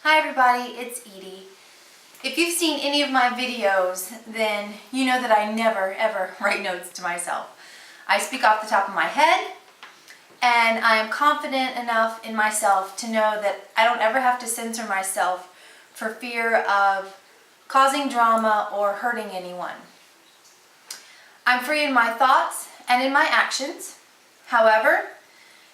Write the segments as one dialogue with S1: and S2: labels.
S1: Hi everybody, it's Edie. If you've seen any of my videos, then you know that I never ever write notes to myself. I speak off the top of my head, and I am confident enough in myself to know that I don't ever have to censor myself for fear of causing drama or hurting anyone. I'm free in my thoughts and in my actions. However,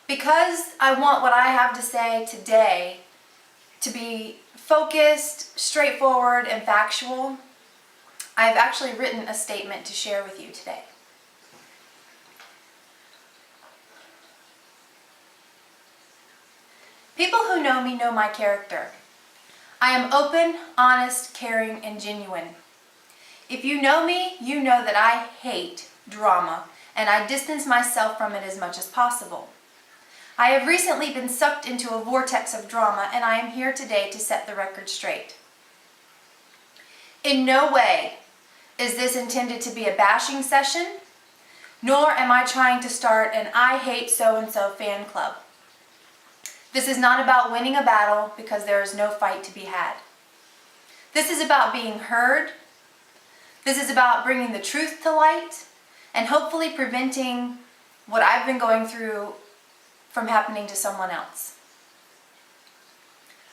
S1: because I want what I have to say today to be focused, straightforward, and factual, I've actually written a statement to share with you today. People who know me know my character. I am open, honest, caring, and genuine. If you know me, you know that I hate drama, and I distance myself from it as much as possible. I have recently been sucked into a vortex of drama, and I am here today to set the record straight. In no way is this intended to be a bashing session, nor am I trying to start an I hate so-and-so fan club. This is not about winning a battle because there is no fight to be had. This is about being heard. This is about bringing the truth to light and hopefully preventing what I've been going through from happening to someone else.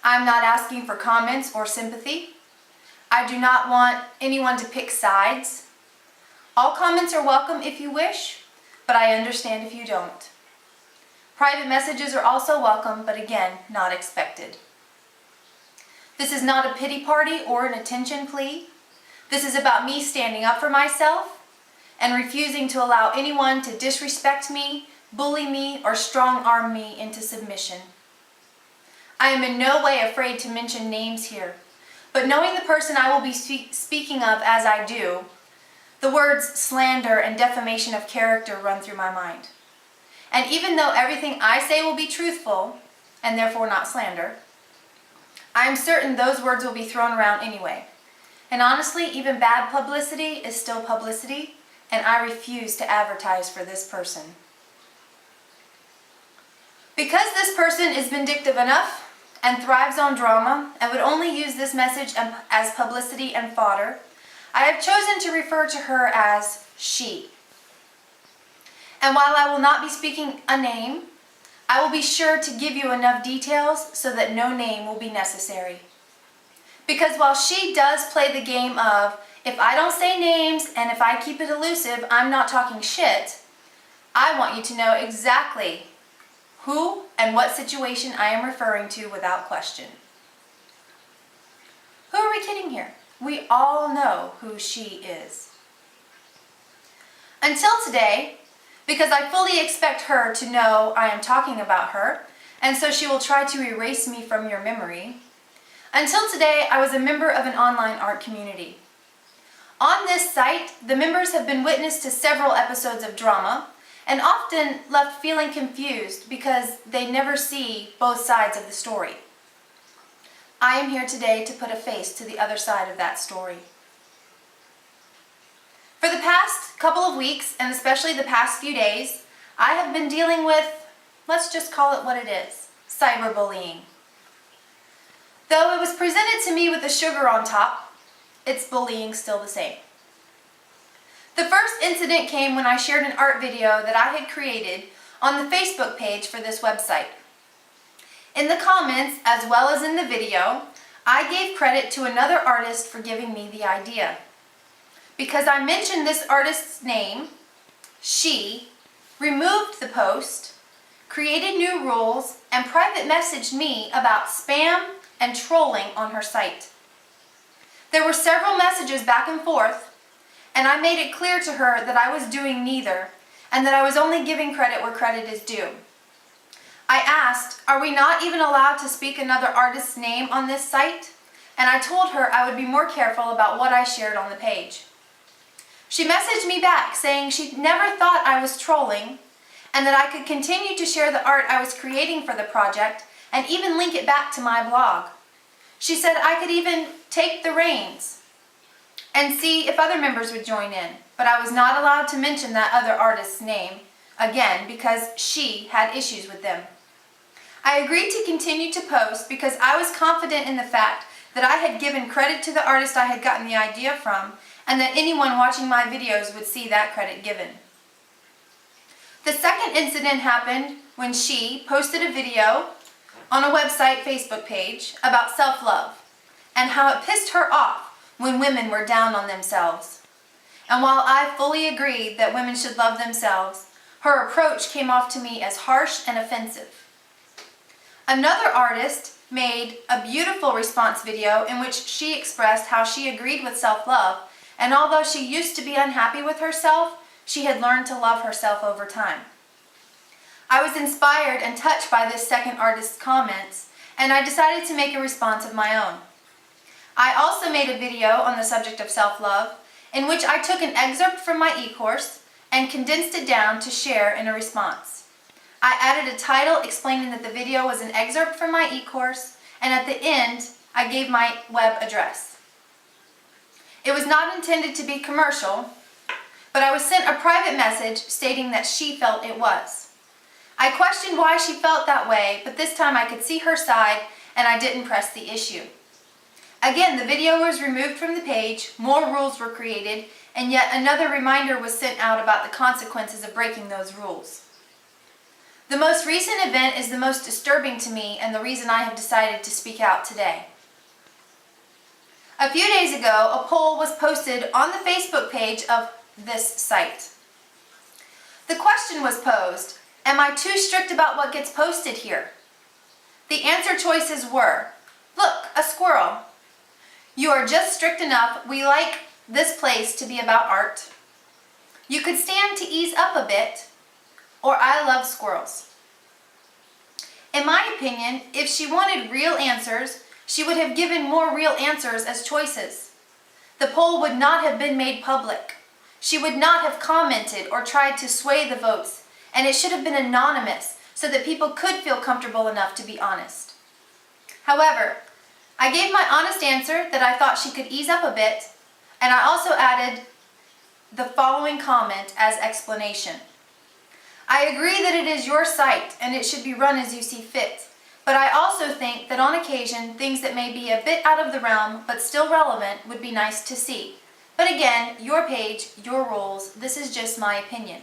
S1: I'm not asking for comments or sympathy. I do not want anyone to pick sides. All comments are welcome if you wish, but I understand if you don't. Private messages are also welcome, but again, not expected. This is not a pity party or an attention plea. This is about me standing up for myself and refusing to allow anyone to disrespect me, bully me, or strong-arm me into submission. I am in no way afraid to mention names here, but knowing the person I will be speaking of as I do, the words slander and defamation of character run through my mind. And even though everything I say will be truthful, and therefore not slander, I am certain those words will be thrown around anyway. And honestly, even bad publicity is still publicity, and I refuse to advertise for this person. Because this person is vindictive enough and thrives on drama and would only use this message as publicity and fodder, I have chosen to refer to her as she. And while I will not be speaking a name, I will be sure to give you enough details so that no name will be necessary. Because while she does play the game of, if I don't say names and if I keep it elusive, I'm not talking shit, I want you to know exactly who and what situation I am referring to without question. Who are we kidding here? We all know who she is. Until today, because I fully expect her to know I am talking about her, and so she will try to erase me from your memory. Until today, I was a member of an online art community. On this site, the members have been witness to several episodes of drama, and often left feeling confused because they never see both sides of the story. I am here today to put a face to the other side of that story. For the past couple of weeks, and especially the past few days, I have been dealing with, let's just call it what it is, cyberbullying. Though it was presented to me with the sugar on top, it's bullying still the same. The first incident came when I shared an art video that I had created on the Facebook page for this website. In the comments, as well as in the video, I gave credit to another artist for giving me the idea. Because I mentioned this artist's name, she removed the post, created new rules, and private messaged me about spam and trolling on her site. There were several messages back and forth, and I made it clear to her that I was doing neither, and that I was only giving credit where credit is due. I asked, are we not even allowed to speak another artist's name on this site? And I told her I would be more careful about what I shared on the page. She messaged me back saying she never thought I was trolling, and that I could continue to share the art I was creating for the project and even link it back to my blog. She said I could even take the reins and see if other members would join in, but I was not allowed to mention that other artist's name again because she had issues with them. I agreed to continue to post because I was confident in the fact that I had given credit to the artist I had gotten the idea from, and that anyone watching my videos would see that credit given. The second incident happened when she posted a video on a website Facebook page about self-love and how it pissed her off when women were down on themselves. And while I fully agreed that women should love themselves, her approach came off to me as harsh and offensive. Another artist made a beautiful response video in which she expressed how she agreed with self-love, and although she used to be unhappy with herself, she had learned to love herself over time. I was inspired and touched by this second artist's comments, and I decided to make a response of my own. I also made a video on the subject of self-love, in which I took an excerpt from my e-course and condensed it down to share in a response. I added a title explaining that the video was an excerpt from my e-course, and at the end, I gave my web address. It was not intended to be commercial, but I was sent a private message stating that she felt it was. I questioned why she felt that way, but this time I could see her side and I didn't press the issue. Again, the video was removed from the page, more rules were created, and yet another reminder was sent out about the consequences of breaking those rules. The most recent event is the most disturbing to me and the reason I have decided to speak out today. A few days ago, a poll was posted on the Facebook page of this site. The question was posed, am I too strict about what gets posted here? The answer choices were, look, a squirrel. You are just strict enough, we like this place to be about art. You could stand to ease up a bit, or I love squirrels. In my opinion, if she wanted real answers, she would have given more real answers as choices. The poll would not have been made public. She would not have commented or tried to sway the votes, and it should have been anonymous so that people could feel comfortable enough to be honest. However, I gave my honest answer that I thought she could ease up a bit, and I also added the following comment as explanation. I agree that it is your site and it should be run as you see fit, but I also think that on occasion things that may be a bit out of the realm but still relevant would be nice to see. But again, your page, your rules, this is just my opinion.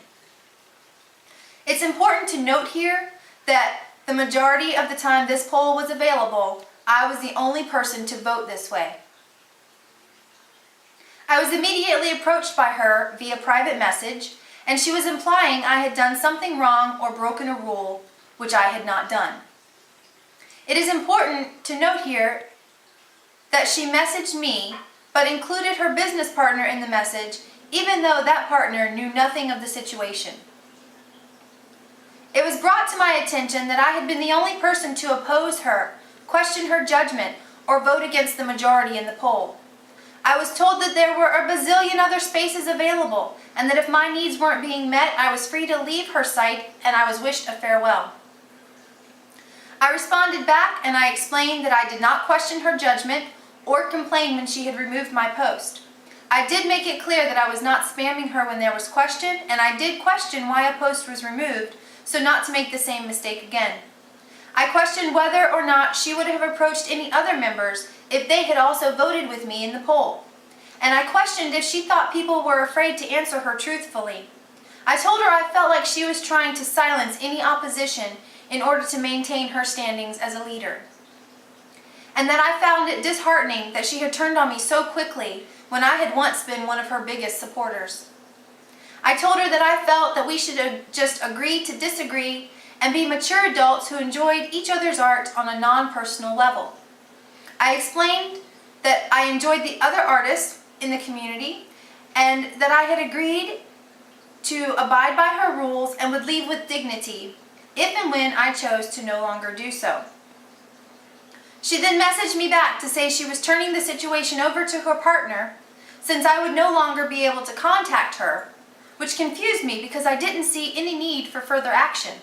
S1: It's important to note here that the majority of the time this poll was available, I was the only person to vote this way. I was immediately approached by her via private message, and she was implying I had done something wrong or broken a rule, which I had not done. It is important to note here that she messaged me, but included her business partner in the message, even though that partner knew nothing of the situation. It was brought to my attention that I had been the only person to oppose her, question her judgment, or vote against the majority in the poll. I was told that there were a bazillion other spaces available, and that if my needs weren't being met, I was free to leave her site, and I was wished a farewell. I responded back, and I explained that I did not question her judgment or complain when she had removed my post. I did make it clear that I was not spamming her when there was question, and I did question why a post was removed, so not to make the same mistake again. I questioned whether or not she would have approached any other members if they had also voted with me in the poll. And I questioned if she thought people were afraid to answer her truthfully. I told her I felt like she was trying to silence any opposition in order to maintain her standings as a leader. And that I found it disheartening that she had turned on me so quickly when I had once been one of her biggest supporters. I told her that I felt that we should just agree to disagree and be mature adults who enjoyed each other's art on a non-personal level. I explained that I enjoyed the other artists in the community and that I had agreed to abide by her rules and would leave with dignity if and when I chose to no longer do so. She then messaged me back to say she was turning the situation over to her partner since I would no longer be able to contact her, which confused me because I didn't see any need for further action.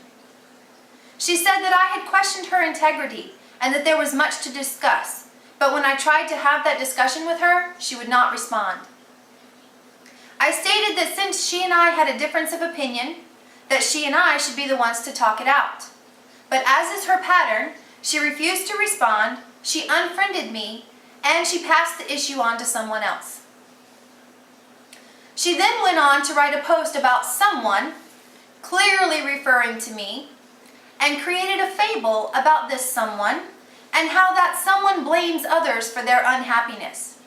S1: She said that I had questioned her integrity and that there was much to discuss, but when I tried to have that discussion with her, she would not respond. I stated that since she and I had a difference of opinion, that she and I should be the ones to talk it out. But as is her pattern, she refused to respond, she unfriended me, and she passed the issue on to someone else. She then went on to write a post about someone, clearly referring to me, and created a fable about this someone and how that someone blames others for their unhappiness.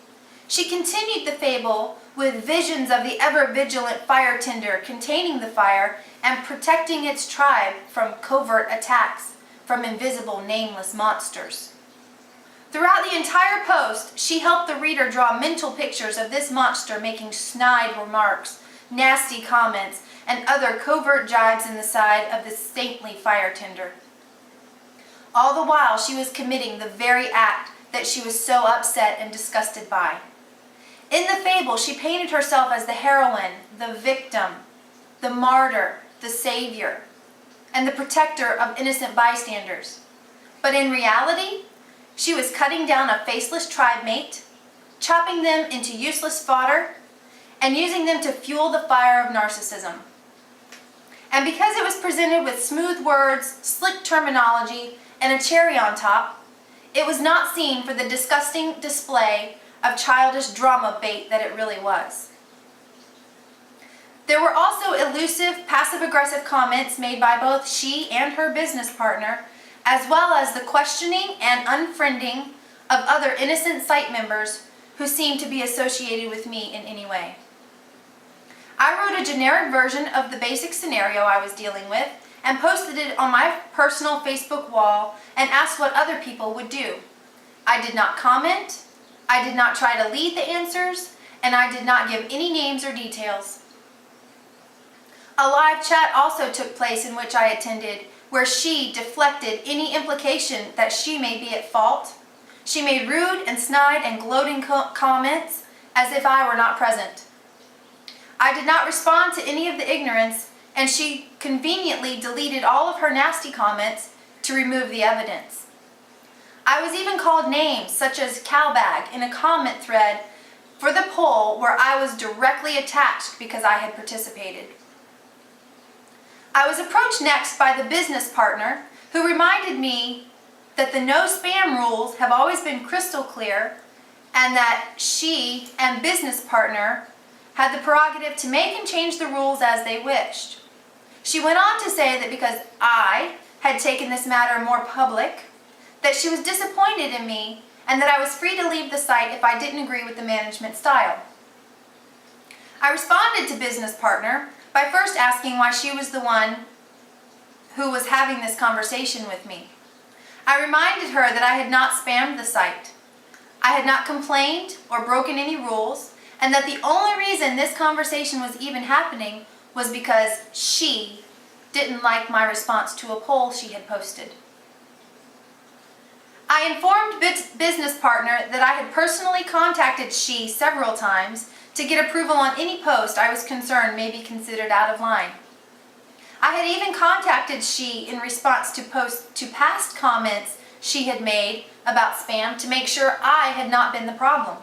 S1: She continued the fable with visions of the ever-vigilant fire tender containing the fire and protecting its tribe from covert attacks from invisible, nameless monsters. Throughout the entire post, she helped the reader draw mental pictures of this monster making snide remarks, nasty comments, and other covert jibes in the side of the saintly fire tender. All the while, she was committing the very act that she was so upset and disgusted by. In the fable, she painted herself as the heroine, the victim, the martyr, the savior, and the protector of innocent bystanders. But in reality, she was cutting down a faceless tribe mate, chopping them into useless fodder, and using them to fuel the fire of narcissism. And because it was presented with smooth words, slick terminology, and a cherry on top, it was not seen for the disgusting display of childish drama bait that it really was. There were also elusive, passive-aggressive comments made by both she and her business partner, as well as the questioning and unfriending of other innocent site members who seemed to be associated with me in any way. I wrote a generic version of the basic scenario I was dealing with and posted it on my personal Facebook wall and asked what other people would do. I did not comment, I did not try to lead the answers, and I did not give any names or details. A live chat also took place in which I attended, where she deflected any implication that she may be at fault. She made rude and snide and gloating comments as if I were not present. I did not respond to any of the ignorance, and she conveniently deleted all of her nasty comments to remove the evidence. I was even called names such as cowbag in a comment thread for the poll where I was directly attached because I had participated. I was approached next by the business partner who reminded me that the no spam rules have always been crystal clear and that she and business partner had the prerogative to make and change the rules as they wished. She went on to say that because I had taken this matter more public, that she was disappointed in me and that I was free to leave the site if I didn't agree with the management style. I responded to business partner by first asking why she was the one who was having this conversation with me. I reminded her that I had not spammed the site. I had not complained or broken any rules, and that the only reason this conversation was even happening was because she didn't like my response to a poll she had posted. I informed business partner that I had personally contacted she several times to get approval on any post I was concerned may be considered out of line. I had even contacted she in response to past comments she had made about spam to make sure I had not been the problem.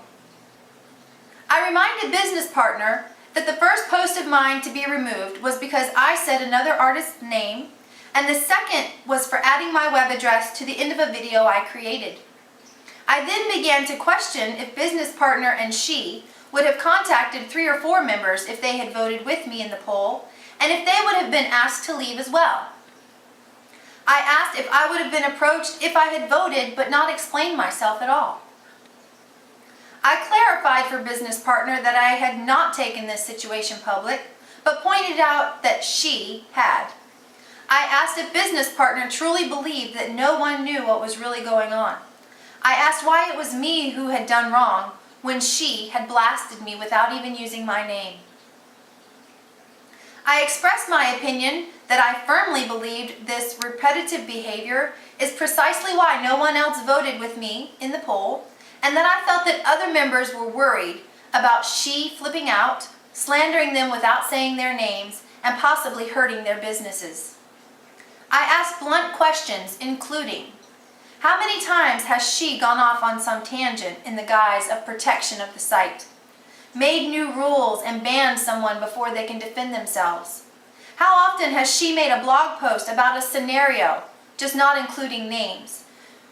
S1: I reminded business partner that the first post of mine to be removed was because I said another artist's name, and the second was for adding my web address to the end of a video I created. I then began to question if business partner and she would have contacted 3 or 4 members if they had voted with me in the poll, and if they would have been asked to leave as well. I asked if I would have been approached if I had voted but not explained myself at all. I clarified for business partner that I had not taken this situation public, but pointed out that she had. I asked if business partner truly believed that no one knew what was really going on. I asked why it was me who had done wrong when she had blasted me without even using my name. I expressed my opinion that I firmly believed this repetitive behavior is precisely why no one else voted with me in the poll, and that I felt that other members were worried about she flipping out, slandering them without saying their names, and possibly hurting their businesses. I asked blunt questions, including, how many times has she gone off on some tangent in the guise of protection of the site, made new rules and banned someone before they can defend themselves? How often has she made a blog post about a scenario just not including names,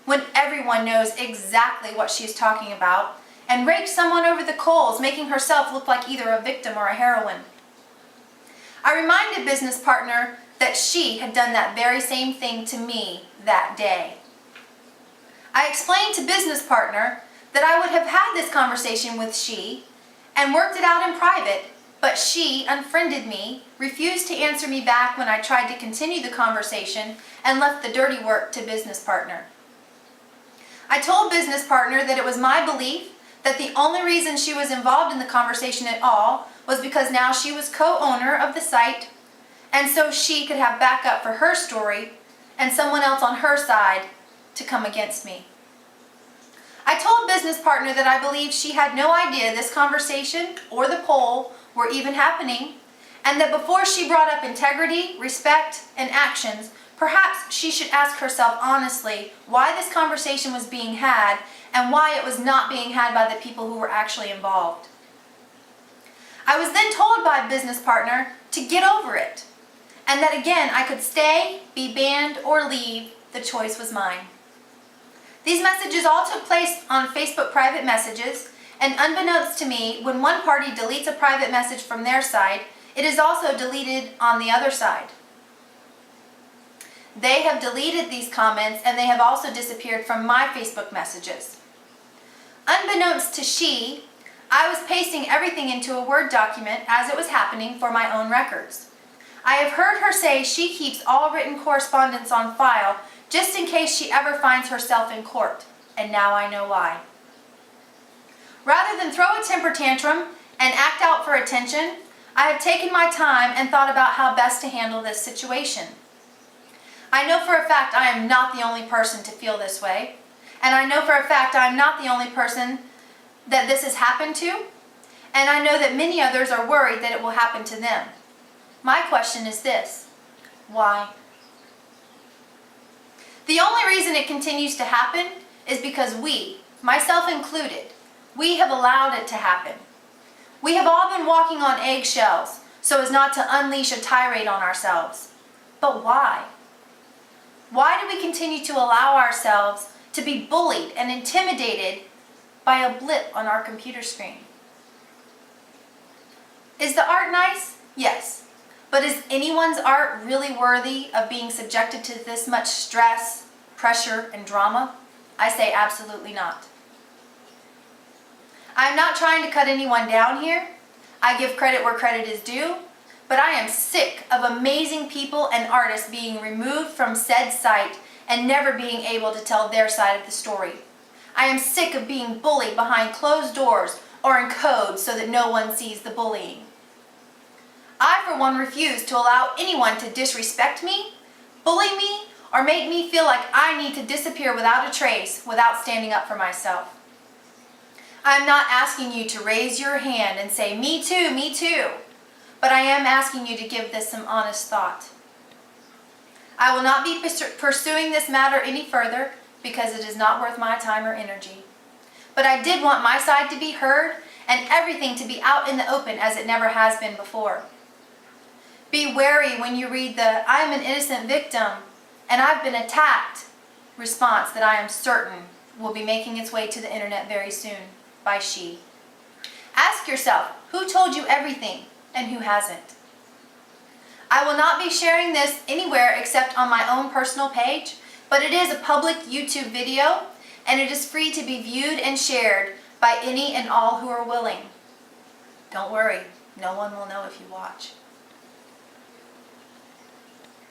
S1: when everyone knows exactly what she is talking about, and raked someone over the coals, making herself look like either a victim or a heroine. I reminded business partner that she had done that very same thing to me that day. I explained to business partner that I would have had this conversation with she and worked it out in private, but she unfriended me, refused to answer me back when I tried to continue the conversation, and left the dirty work to business partner. I told business partner that it was my belief that the only reason she was involved in the conversation at all was because now she was co-owner of the site, and so she could have backup for her story and someone else on her side to come against me. I told business partner that I believed she had no idea this conversation or the poll were even happening, and that before she brought up integrity, respect, and actions, perhaps she should ask herself honestly why this conversation was being had and why it was not being had by the people who were actually involved. I was then told by a business partner to get over it, and that again I could stay, be banned, or leave. The choice was mine. These messages all took place on Facebook private messages, and unbeknownst to me, when one party deletes a private message from their side, it is also deleted on the other side. They have deleted these comments, and they have also disappeared from my Facebook messages. Unbeknownst to she, I was pasting everything into a Word document as it was happening for my own records. I have heard her say she keeps all written correspondence on file just in case she ever finds herself in court, and now I know why. Rather than throw a temper tantrum and act out for attention, I have taken my time and thought about how best to handle this situation. I know for a fact I am not the only person to feel this way, and I know for a fact I am not the only person that this has happened to, and I know that many others are worried that it will happen to them. My question is this: why? The only reason it continues to happen is because we, myself included, we have allowed it to happen. We have all been walking on eggshells so as not to unleash a tirade on ourselves. But why? Why do we continue to allow ourselves to be bullied and intimidated by a blip on our computer screen? Is the art nice? Yes. But is anyone's art really worthy of being subjected to this much stress, pressure, and drama? I say absolutely not. I am not trying to cut anyone down here. I give credit where credit is due, but I am sick of amazing people and artists being removed from said site and never being able to tell their side of the story. I am sick of being bullied behind closed doors or in code so that no one sees the bullying. I, for one, refuse to allow anyone to disrespect me, bully me, or make me feel like I need to disappear without a trace, without standing up for myself. I am not asking you to raise your hand and say, me too, but I am asking you to give this some honest thought. I will not be pursuing this matter any further because it is not worth my time or energy. But I did want my side to be heard and everything to be out in the open as it never has been before. Be wary when you read the "I am an innocent victim and I've been attacked" response that I am certain will be making its way to the internet very soon by she. Ask yourself, who told you everything and who hasn't? I will not be sharing this anywhere except on my own personal page, but it is a public YouTube video and it is free to be viewed and shared by any and all who are willing. Don't worry, no one will know if you watch.